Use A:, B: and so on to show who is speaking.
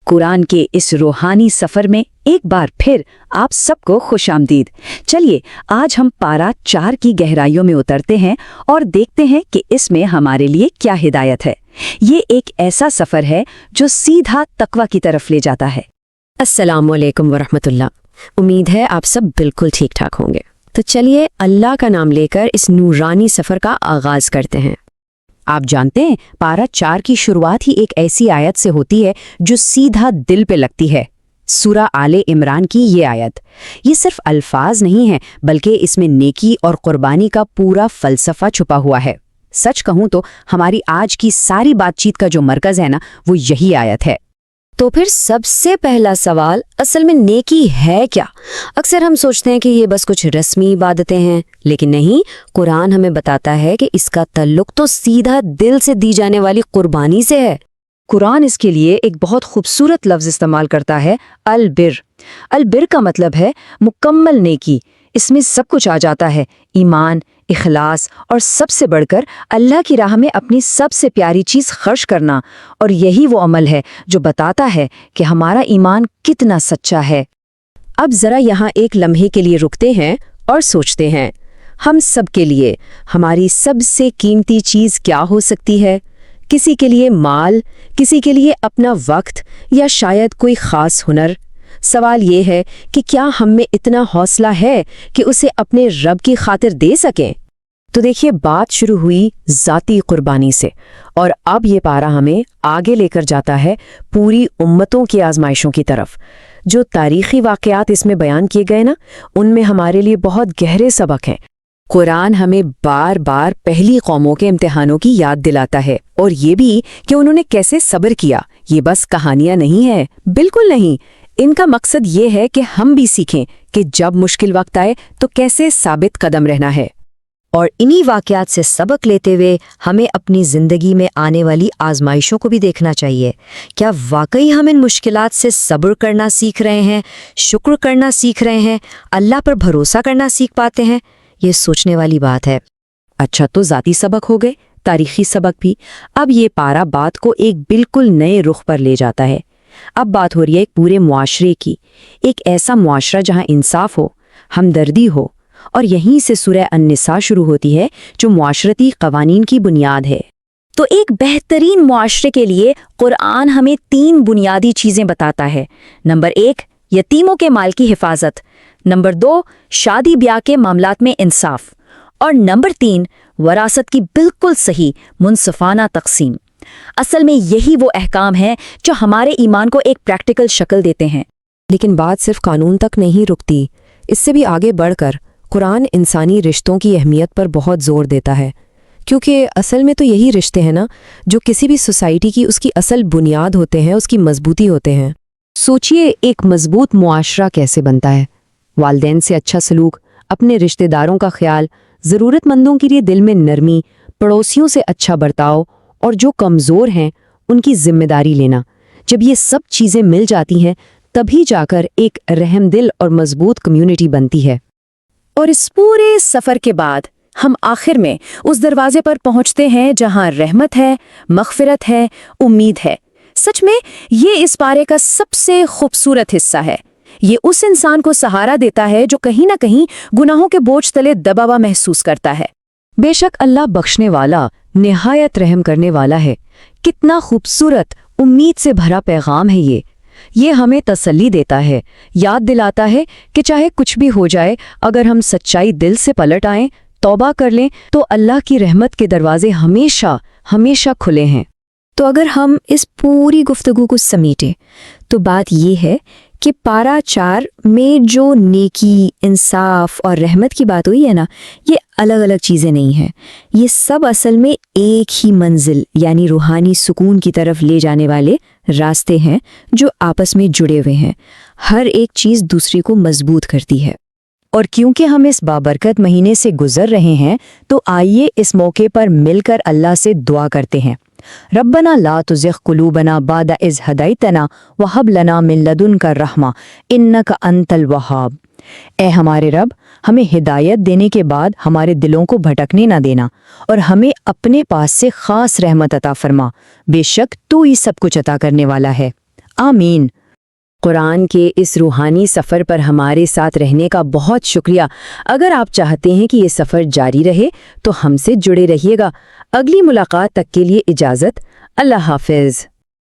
A: कुरान के इस रूहानी सफ़र में एक बार फिर आप सबको खुशामदीद। चलिए आज हम पारा 4 की गहराइयों में उतरते हैं और देखते हैं कि इसमें हमारे लिए क्या हिदायत है। ये एक ऐसा सफ़र है जो सीधा तकवा की तरफ ले जाता है।
B: अस्सलामुअलैकुम वरहमतुल्लाह। उम्मीद है आप सब बिल्कुल ठीक ठाक होंगे। तो चलिए अल्लाह का नाम लेकर इस नूरानी सफ़र का आगाज़ करते हैं। आप जानते हैं पारा 4 की शुरुआत ही एक ऐसी आयत से होती है जो सीधा दिल पे लगती है। सूरा आले इमरान की ये आयत, ये सिर्फ अल्फाज नहीं है बल्कि इसमें नेकी और कुर्बानी का पूरा फ़लसफ़ा छुपा हुआ है। सच कहूँ तो हमारी आज की सारी बातचीत का जो मरकज़ है ना, वो यही आयत है। तो फिर सबसे पहला सवाल, असल में नेकी है क्या? अक्सर हम सोचते हैं कि ये बस कुछ रस्मी इबादतें हैं, लेकिन नहीं, कुरान हमें बताता है कि इसका ताल्लुक तो सीधा दिल से दी जाने वाली कुर्बानी से है।
A: कुरान इसके लिए एक बहुत खूबसूरत लफ्ज़ इस्तेमाल करता है, अल-बिर। अल-बिर का मतलब है मुकम्मल नेकी। इसमें सब कुछ आ जाता है, ईमान, इखलास और सबसे बढ़कर अल्लाह की राह में अपनी सबसे प्यारी चीज़ खर्च करना। और यही वो अमल है जो बताता है कि हमारा ईमान कितना सच्चा है।
B: अब ज़रा यहाँ एक लम्हे के लिए रुकते हैं और सोचते हैं, हम सब के लिए हमारी सबसे कीमती चीज़ क्या हो सकती है? किसी के लिए माल, किसी के लिए अपना वक्त, या शायद कोई ख़ास हुनर। सवाल ये है कि क्या हम में इतना हौसला है कि उसे अपने रब की खातिर दे सकें? तो देखिए, बात शुरू हुई ज़ाती कुर्बानी से, और अब ये पारा हमें आगे लेकर जाता है पूरी उम्मतों की आजमाइशों की तरफ। जो तारीख़ी वाक़यात इसमें बयान किए गए ना, उनमें हमारे लिए बहुत गहरे सबक हैं। कुरान हमें बार बार पहली कौमों के इम्तिहानों की याद दिलाता है, और ये भी कि उन्होंने कैसे सब्र किया। ये बस कहानियाँ नहीं है, बिल्कुल नहीं। इनका मकसद ये है कि हम भी सीखें कि जब मुश्किल वक्त आए तो कैसे साबित कदम रहना है।
C: और इन्हीं वाक़यात से सबक लेते हुए हमें अपनी ज़िंदगी में आने वाली आजमाइशों को भी देखना चाहिए। क्या वाकई हम इन मुश्किलात से सब्र करना सीख रहे हैं, शुक्र करना सीख रहे हैं, अल्लाह पर भरोसा करना सीख पाते हैं? ये सोचने वाली बात है।
B: अच्छा, तो ज़ाती सबक हो गए, तारीख़ी सबक भी। अब ये पारा बात को एक बिल्कुल नए रुख पर ले जाता है। अब बात हो रही है एक पूरे मुआशरे की, एक ऐसा मुआशरा जहां इंसाफ हो, हमदर्दी हो, और यहीं से सूरह अन-निसा शुरू होती है जो मुआशरती कवानीन की बुनियाद है।
A: तो एक बेहतरीन मुआशरे के लिए कुरान हमें 3 बुनियादी चीज़ें बताता है। नंबर 1, यतीमों के माल की हिफाजत। नंबर 2, शादी ब्याह के मामलात में इंसाफ। और नंबर 3, वरासत की बिल्कुल सही मुनसफाना तकसीम। असल में यही वो अहकाम है जो हमारे ईमान को एक प्रैक्टिकल शक्ल देते हैं।
B: लेकिन बात सिर्फ कानून तक नहीं रुकती, इससे भी आगे बढ़कर कुरान इंसानी रिश्तों की अहमियत पर बहुत जोर देता है, क्योंकि असल में तो यही रिश्ते हैं ना जो किसी भी सोसाइटी की उसकी असल बुनियाद होते हैं, उसकी मजबूती होते हैं। सोचिए, एक मजबूत मुआशरा कैसे बनता है? वालिदैन से अच्छा सलूक, अपने रिश्तेदारों का ख्याल, ज़रूरतमंदों के लिए दिल में नरमी, पड़ोसियों से अच्छा बर्ताव, और जो कमज़ोर हैं उनकी जिम्मेदारी लेना। जब ये सब चीज़ें मिल जाती हैं तभी जाकर एक रहमदिल और मजबूत कम्युनिटी बनती है।
A: और इस पूरे सफ़र के बाद हम आखिर में उस दरवाजे पर पहुंचते हैं जहां रहमत है, मग़फ़िरत है, उम्मीद है। सच में ये इस पारे का सबसे खूबसूरत हिस्सा है। ये उस इंसान को सहारा देता है जो कहीं ना कहीं गुनाहों के बोझ तले दबा हुआ महसूस करता है।
B: बेशक अल्लाह बख्शने वाला, निहायत रहम करने वाला है। कितना खूबसूरत, उम्मीद से भरा पैगाम है ये हमें तसल्ली देता है, याद दिलाता है कि चाहे कुछ भी हो जाए, अगर हम सच्चाई दिल से पलट आएं, तौबा कर लें, तो अल्लाह की रहमत के दरवाजे हमेशा हमेशा खुले हैं।
C: तो अगर हम इस पूरी गुफ्तगू को समेटें तो बात ये है कि पारा 4 में जो नेकी, इंसाफ और रहमत की बात हुई है ना, ये अलग अलग चीज़ें नहीं हैं। ये सब असल में एक ही मंजिल यानी रूहानी सुकून की तरफ ले जाने वाले रास्ते हैं जो आपस में जुड़े हुए हैं। हर एक चीज़ दूसरी को मजबूत करती है।
A: और क्योंकि हम इस बाबरकत महीने से गुजर रहे हैं, तो आइए इस मौके पर मिलकर अल्लाह से दुआ करते हैं। रब्बना ला तुज़िग़ क़ुलूबना बादा इज़ हदैतना वहब लना मिन लदुनका रहमा इन्नका अंतल वहाब। ए हमारे रब, हमें हिदायत देने के बाद हमारे दिलों को भटकने ना देना और हमें अपने पास से खास रहमत अता फरमा। बेशक तू ही सब कुछ अता करने वाला है।
C: آمین۔
B: قرآن کے اس روحانی سفر پر ہمارے ساتھ رہنے کا بہت شکریہ۔ اگر آپ چاہتے ہیں کہ یہ سفر جاری رہے تو ہم سے جڑے رہیے گا۔ اگلی ملاقات تک کے لیے اجازت۔ اللہ حافظ۔